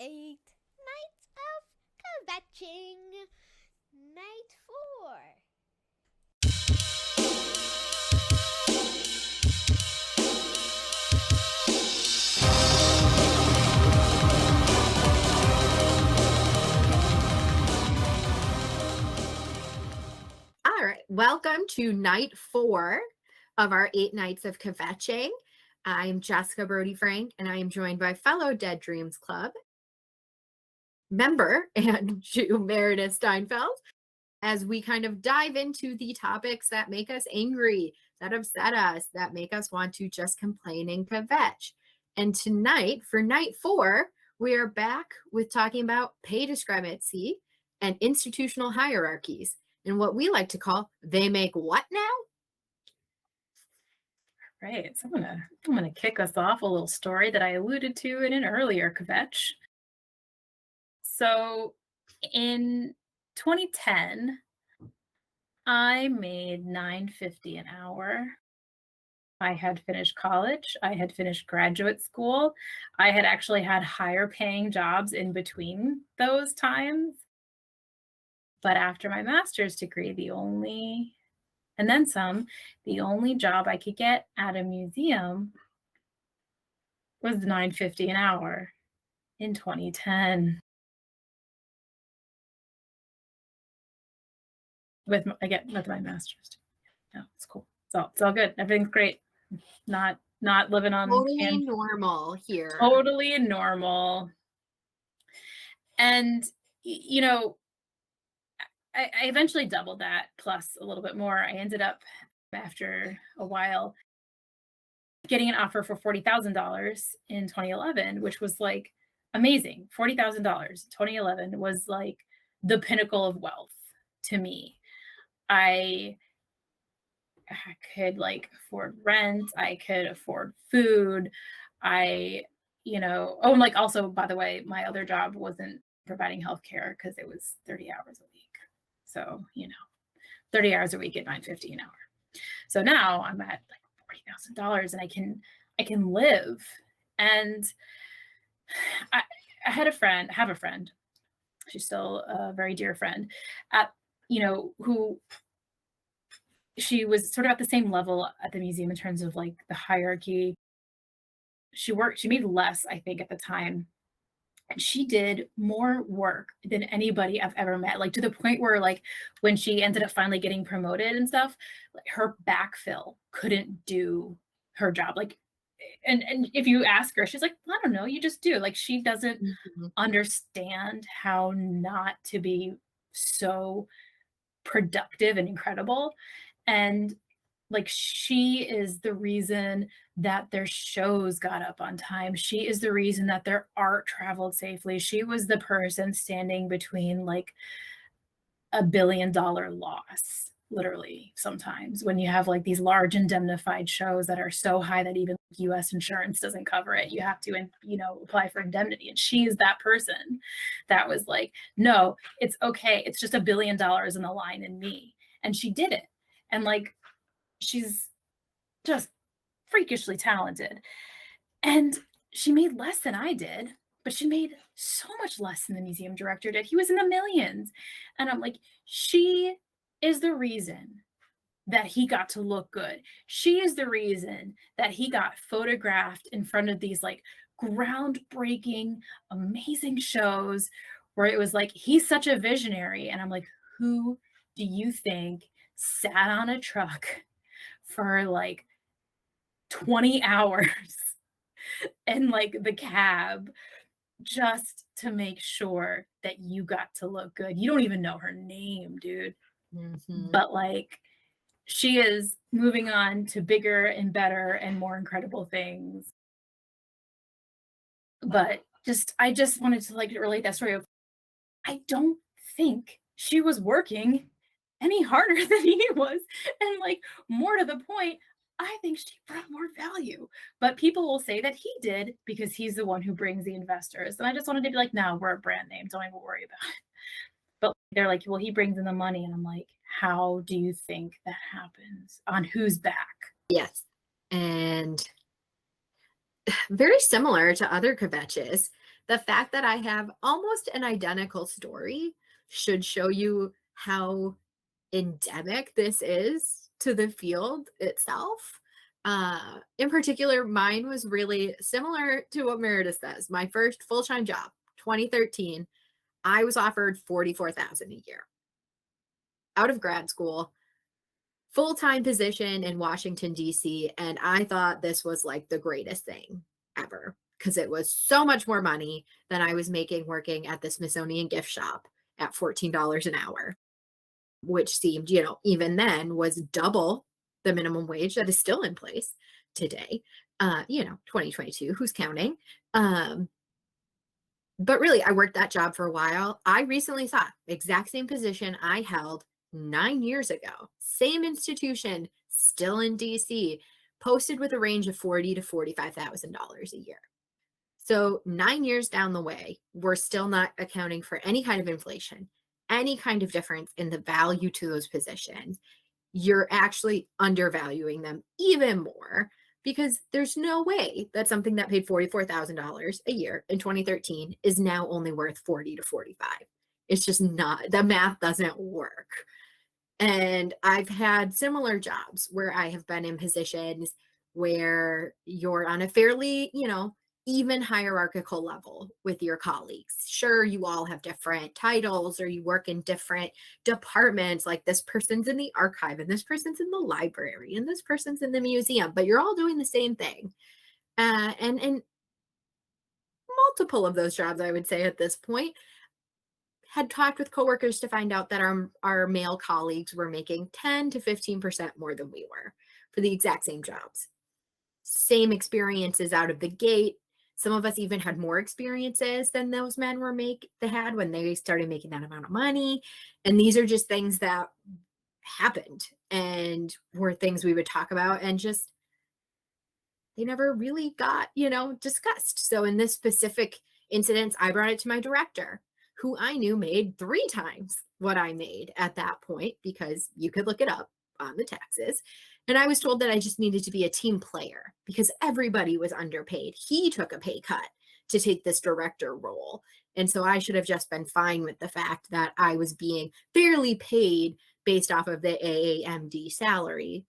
8 nights of kvetching. Night 4. All right, welcome to night 4 of our 8 nights of kvetching. I'm Jessica Brody Frank, and I am joined by fellow Dead Dreams Club member and Jew Meredith Steinfeld as we kind of dive into the topics that make us angry, that upset us, that make us want to just complain and kvetch. And tonight, for night 4, we are back with talking about pay discrepancy and institutional hierarchies, and what we like to call they make what now? Right. So I'm gonna kick us off a little story that I alluded to in an earlier kvetch. So in 2010, I made $9.50 an hour. I had finished college. I had finished graduate school. I had actually had higher paying jobs in between those times. But after my master's degree, and then some, the only job I could get at a museum was $9.50 an hour in 2010. With my master's. No, it's cool. It's all good. Everything's great. Not living on Totally normal here. Totally normal. And you know, I eventually doubled that plus a little bit more. I ended up after a while getting an offer for $40,000 in 2011, which was like amazing. $40,000 in 2011 was like the pinnacle of wealth to me. I could like afford rent. I could afford food. And like also, by the way, my other job wasn't providing healthcare because it was 30 hours a week. So, 30 hours a week at $9.50 an hour. So now I'm at like $40,000 and I can live. And I have a friend. She's still a very dear friend who she was sort of at the same level at the museum in terms of like the hierarchy. She made less, I think, at the time. And she did more work than anybody I've ever met, like to the point where like when she ended up finally getting promoted and stuff, like her backfill couldn't do her job. Like, and if you ask her, she's like, I don't know, you just do. Like she doesn't understand how not to be so productive and incredible. And like she is the reason that their shows got up on time. She is the reason that their art traveled safely. She was the person standing between like $1 billion loss, literally, sometimes when you have like these large indemnified shows that are so high that even US insurance doesn't cover it. You have to, apply for indemnity. And she's that person that was like, no, it's okay. It's just $1 billion in the line in me. And she did it. And like, she's just freakishly talented. And she made less than I did, but she made so much less than the museum director did. He was in the millions. And I'm like, she is the reason that he got to look good. She is the reason that he got photographed in front of these like groundbreaking, amazing shows where it was like, he's such a visionary. And I'm like, who do you think sat on a truck for like 20 hours and like the cab just to make sure that you got to look good? You don't even know her name, dude. But like she is moving on to bigger and better and more incredible things. But I just wanted to like relate that story of, I don't think she was working any harder than he was. And like more to the point, I think she brought more value. But people will say that he did because he's the one who brings the investors. And I just wanted to be like, no, we're a brand name. Don't even worry about it. But they're like, well, he brings in the money. And I'm like, how do you think that happens? On whose back? Yes. And very similar to other kvetches, the fact that I have almost an identical story should show you how endemic this is to the field itself. In particular, mine was really similar to what Meredith says. My first full-time job, 2013, I was offered $44,000 a year out of grad school, full-time position in Washington, D.C. And I thought this was like the greatest thing ever because it was so much more money than I was making working at the Smithsonian gift shop at $14 an hour, which seemed, even then was double the minimum wage that is still in place today. 2022, who's counting? But really, I worked that job for a while. I recently saw exact same position I held 9 years ago, same institution, still in DC, posted with a range of $40,000 to $45,000 a year. So 9 years down the way, we're still not accounting for any kind of inflation, any kind of difference in the value to those positions. You're actually undervaluing them even more because there's no way that something that paid $44,000 a year in 2013 is now only worth 40 to 45. It's just not, the math doesn't work. And I've had similar jobs where I have been in positions where you're on a fairly, even hierarchical level with your colleagues. Sure, you all have different titles or you work in different departments, like this person's in the archive and this person's in the library and this person's in the museum, but you're all doing the same thing. And multiple of those jobs, I would say at this point, had talked with coworkers to find out that our male colleagues were making 10 to 15% more than we were for the exact same jobs. Same experiences out of the gate. Some of us even had more experiences than those men had when they started making that amount of money. And these are just things that happened and were things we would talk about and just, they never really got, discussed. So in this specific incident, I brought it to my director, who I knew made 3 times what I made at that point, because you could look it up on the taxes. And I was told that I just needed to be a team player because everybody was underpaid. He took a pay cut to take this director role. And so I should have just been fine with the fact that I was being fairly paid based off of the AAMD salary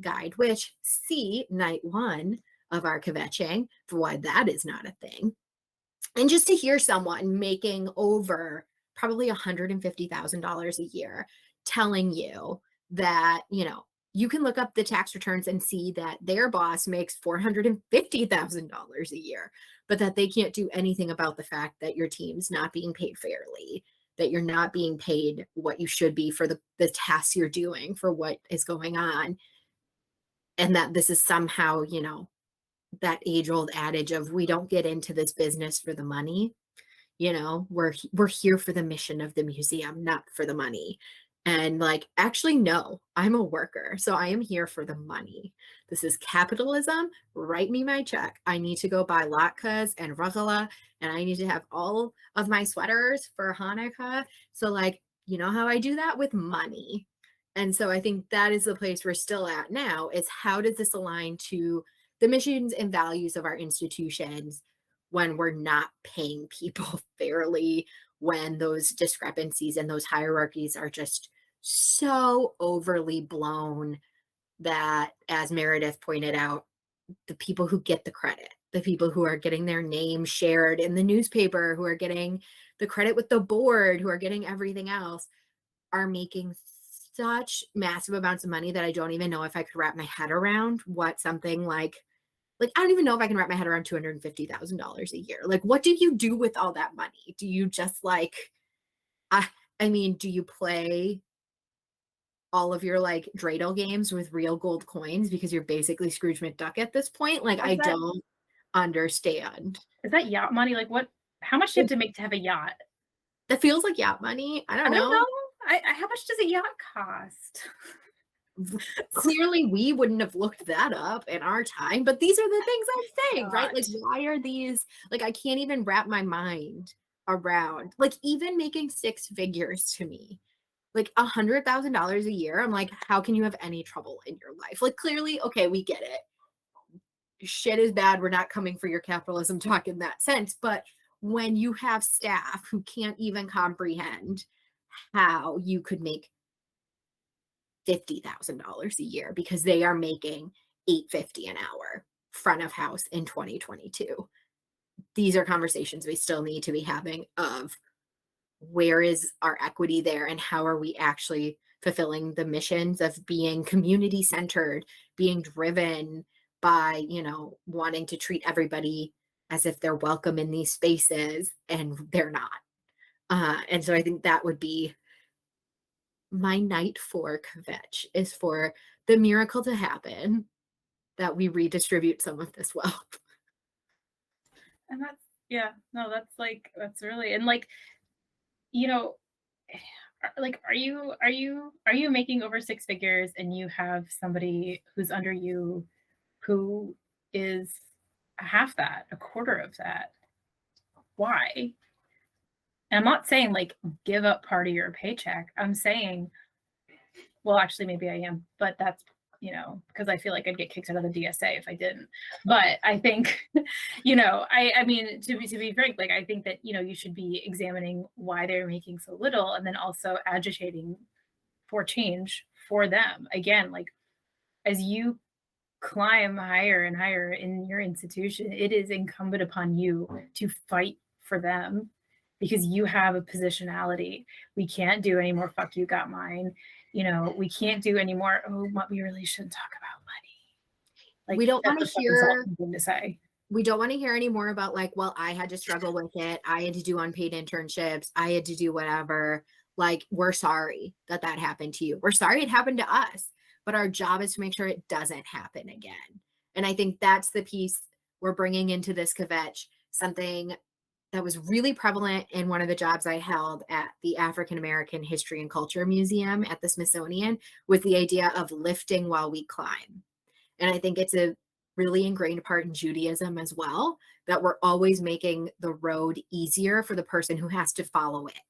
guide, which see night 1 of our kvetching for why that is not a thing. And just to hear someone making over probably $150,000 a year telling you that, you can look up the tax returns and see that their boss makes $450,000 a year, but that they can't do anything about the fact that your team's not being paid fairly, that you're not being paid what you should be for the tasks you're doing, for what is going on. And that this is somehow, that age-old adage of we don't get into this business for the money. We're here for the mission of the museum, not for the money. And actually, no, I'm a worker. So I am here for the money. This is capitalism. Write me my check. I need to go buy latkes and rugelach, and I need to have all of my sweaters for Hanukkah. So how I do that? With money. And so I think that is the place we're still at now, is how does this align to the missions and values of our institutions when we're not paying people fairly, when those discrepancies and those hierarchies are just so overly blown that, as Meredith pointed out, the people who get the credit, the people who are getting their name shared in the newspaper, who are getting the credit with the board, who are getting everything else, are making such massive amounts of money that I don't even know if I could wrap my head around what something like I don't even know if I can wrap my head around $250,000 a year. What do you do with all that money? Do you just do you play all of your dreidel games with real gold coins because you're basically Scrooge McDuck at this point? I don't understand. Is that yacht money? How much do you have to make to have a yacht? That feels like yacht money. I don't know. How much does a yacht cost? Clearly we wouldn't have looked that up in our time, but these are the things I'm saying, right? Why are these, I can't even wrap my mind around, even making 6 figures to me, $100,000 a year. I'm how can you have any trouble in your life? Clearly, okay, we get it. Shit is bad. We're not coming for your capitalism talk in that sense, but when you have staff who can't even comprehend how you could make $50,000 a year because they are making $8.50 an hour front of house in 2022. These are conversations we still need to be having of where is our equity there and how are we actually fulfilling the missions of being community centered, being driven by, wanting to treat everybody as if they're welcome in these spaces and they're not. And so I think that would be my night for kveCH, is for the miracle to happen that we redistribute some of this wealth. And that's really, and like, you know, like, are you making over six figures and you have somebody who's under you who is half that, a quarter of that? Why? And I'm not saying like give up part of your paycheck. I'm saying, well, actually, maybe I am, but that's, because I feel like I'd get kicked out of the DSA if I didn't. But I think, I mean, to be frank, like, I think that, you should be examining why they're making so little and then also agitating for change for them. Again, like, as you climb higher and higher in your institution, it is incumbent upon you to fight for them because you have a positionality. We can't do any more fuck you got mine. We can't do any more, we really shouldn't talk about money. Like, we don't want to hear thing to say. We don't want to hear any more about like, well, I had to struggle with it. I had to do unpaid internships. I had to do whatever. Like, we're sorry that happened to you. We're sorry it happened to us, but our job is to make sure it doesn't happen again. And I think that's the piece we're bringing into this kveCH, something that was really prevalent in one of the jobs I held at the African American History and Culture Museum at the Smithsonian, with the idea of lifting while we climb. And I think it's a really ingrained part in Judaism as well, that we're always making the road easier for the person who has to follow it.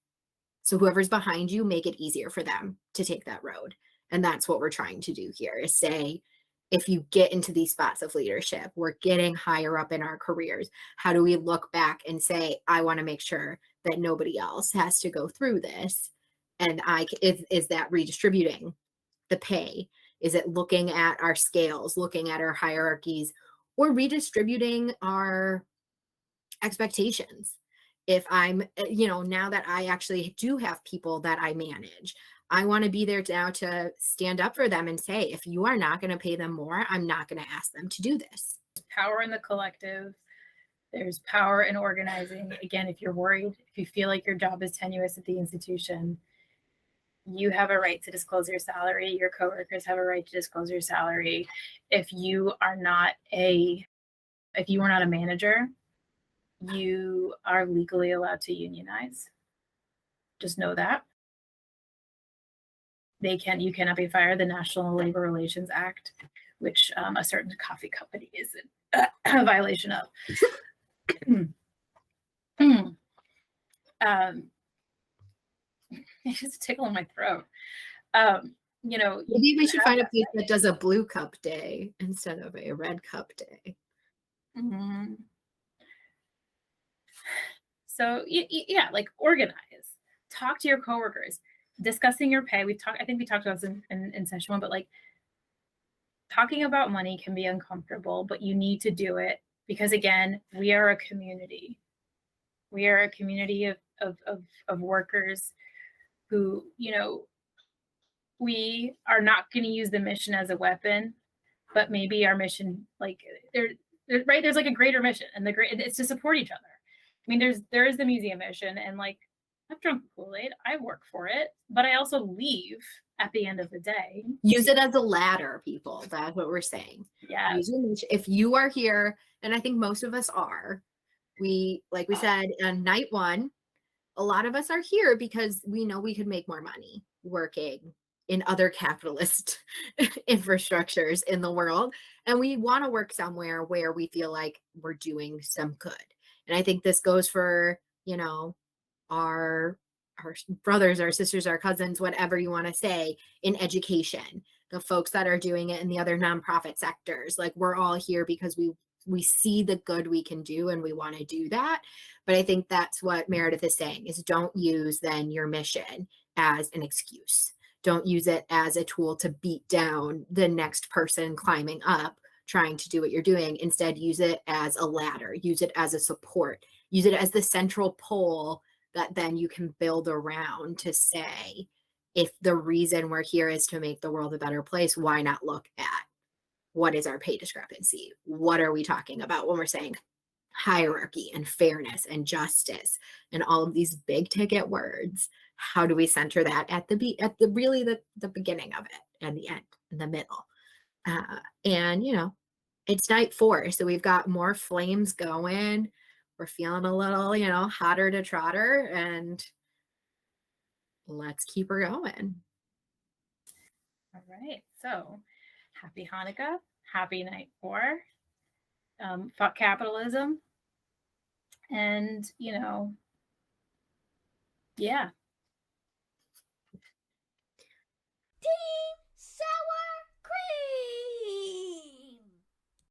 So whoever's behind you, make it easier for them to take that road. And that's what we're trying to do here, is say, if you get into these spots of leadership, we're getting higher up in our careers. How do we look back and say, I want to make sure that nobody else has to go through this? And is that redistributing the pay? Is it looking at our scales, looking at our hierarchies, or redistributing our expectations? If I'm, now that I actually do have people that I manage, I want to be there now to stand up for them and say, if you are not going to pay them more, I'm not going to ask them to do this. There's power in the collective. There's power in organizing. Again, if you're worried, if you feel like your job is tenuous at the institution, you have a right to disclose your salary. Your coworkers have a right to disclose your salary. If you are not a manager, you are legally allowed to unionize. Just know that. You cannot be fired. The National Labor Relations Act, which a certain coffee company is a violation of. It's just tickling my throat. Maybe we should find a place that does a blue cup day instead of a red cup day. Mm-hmm. So yeah, like, organize, talk to your coworkers, discussing your pay. I think we talked about this in session one, but like, talking about money can be uncomfortable, but you need to do it because, again, we are a community. We are a community of workers who, we are not going to use the mission as a weapon, but maybe our mission, like, there's like a greater mission, and it's to support each other. I mean, there is the museum mission, and like, I've drunk the Kool-Aid, I work for it, but I also leave at the end of the day. Use it as a ladder, people. That's what we're saying. Yeah. If you are here, and I think most of us are, like we said, on night one, a lot of us are here because we know we could make more money working in other capitalist infrastructures in the world. And we want to work somewhere where we feel like we're doing some good. And I think this goes for, our brothers, our sisters, our cousins, whatever you want to say, in education, the folks that are doing it in the other nonprofit sectors. Like, we're all here because we we see the good we can do and we want to do that. But I think that's what Meredith is saying, is don't use then your mission as an excuse. Don't use it as a tool to beat down the next person climbing up, trying to do what you're doing. Instead, use it as a ladder, use it as a support, use it as the central pole that then you can build around to say, if the reason we're here is to make the world a better place, why not look at what is our pay discrepancy? What are we talking about when we're saying hierarchy and fairness and justice and all of these big ticket words? How do we center that at the beginning of it and the end and the middle? And it's night 4, so we've got more flames going. We're feeling a little, hotter to trotter, and let's keep her going. All right. So happy Hanukkah. Happy night 4. Fuck capitalism. And, yeah,